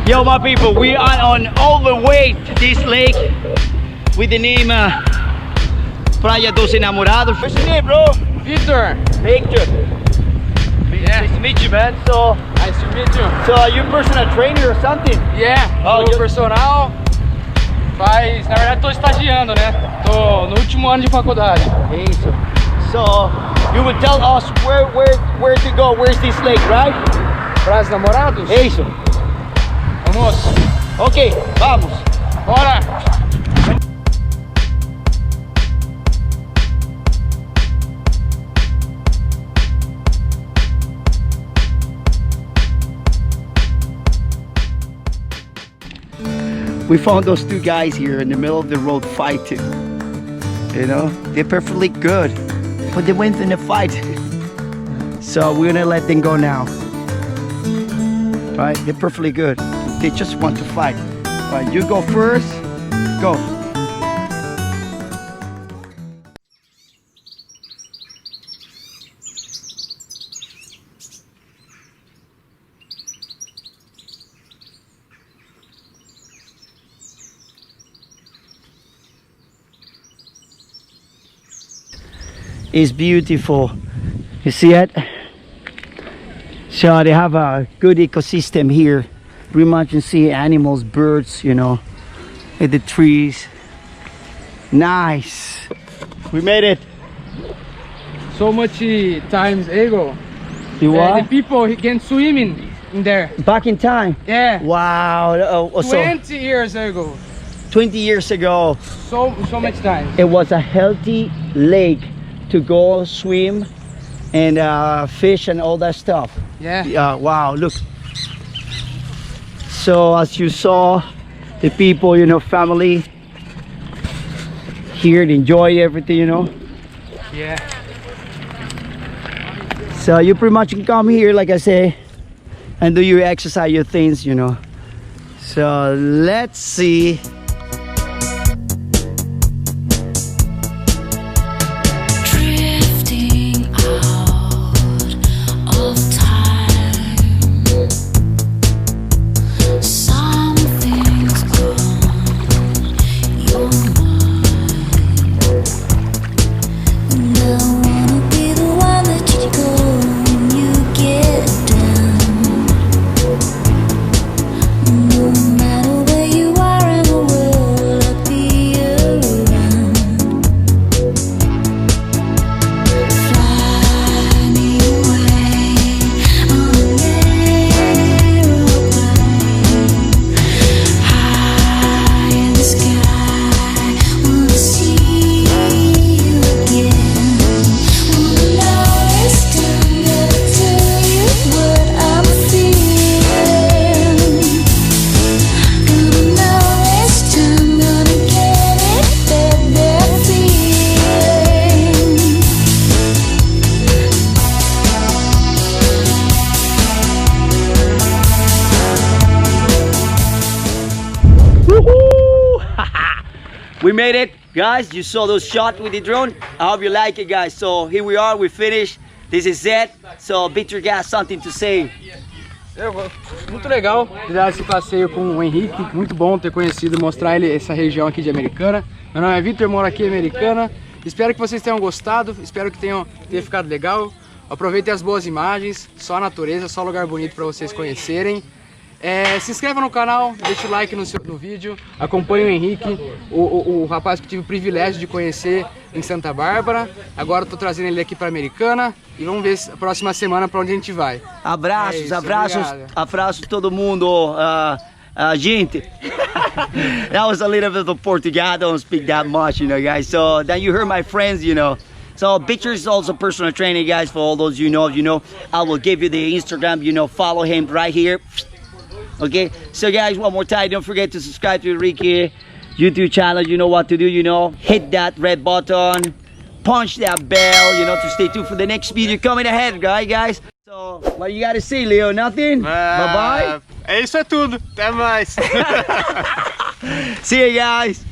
Yo, my people, we are on all the way to this lake with the name Praia dos Namorados. What's your name, bro? Victor. Victor. Yeah. Nice to meet you, man. So, Nice to meet you. so are you a personal trainer or something? Yeah, Oh, sou personal. Na verdade tô estagiando, né? Tô no último ano de faculdade. Isso. So, you would tell us where to go. Where's this lake, right? Praia dos Namorados? Isso. Vamos. Ok, vamos. Bora. We found those two guys here in the middle of the road fighting. You know, they're perfectly good, but they went in a fight. So we're gonna let them go now. Right? They're perfectly good. They just want to fight. Right, you go first. Go. It's beautiful. You see it? So they have a good ecosystem here. Pretty much you see animals, birds, you know, and the trees. Nice. We made it. So much times ago. You The what? people he can swim in there. Back in time. Yeah. Wow. So 20 years ago. 20 years ago, So much time. it was a healthy lake to go swim and fish and all that stuff. Yeah. Yeah, wow, look. So as you saw, the people, you know, family here, they enjoy everything, you know. Yeah. So you pretty much can come here, like I say, and do your exercise, your things, you know. So let's see. Drifting out of time, something's on your mind, and I wanna be the one that you go when you get down. No matter where you are in the world, I'll be around. Fly me away on an aeroplane, high in the sky. Wanna see you again. Wanna know this time that I tell you what I'm feeling. Gonna know this time, gonna get it, that feeling. Woohoo! We made it, guys. You saw those shots with the drone. I hope you like it, guys. So here we are, we finished. This is it. So Victor got something to say. Muito legal dar esse passeio com o Henrique, muito bom ter conhecido e mostrar ele essa região aqui de Americana. Meu nome é Victor, moro aqui em Americana. Espero que vocês tenham gostado, espero que tenha ficado legal. Aproveitem as boas imagens, só a natureza, só lugar bonito para vocês conhecerem. Se inscreva no canal, deixa o like no vídeo, acompanhe o Henrique, o rapaz que tive o privilégio de conhecer em Santa Bárbara. Agora eu tô trazendo ele aqui para Americana e vamos ver a próxima semana para onde a gente vai. Abraços, É isso, abraços, obrigado. abraços todo mundo. Gente, that was a little bit of Portuguese. I don't speak that much, you know, guys. So then you heard my friends, you know. So Victor is also personal training, guys. For all those you know, I will give you the Instagram. You know, follow him right here. Okay. So guys, one more time, don't forget to subscribe to Enrique YouTube channel. You know what to do. You know, hit that red button, punch that bell. You know, to stay tuned for the next video coming ahead, guys. So what you gotta say, Leo? Nothing. Bye bye. É isso, é tudo. Até mais. See you guys.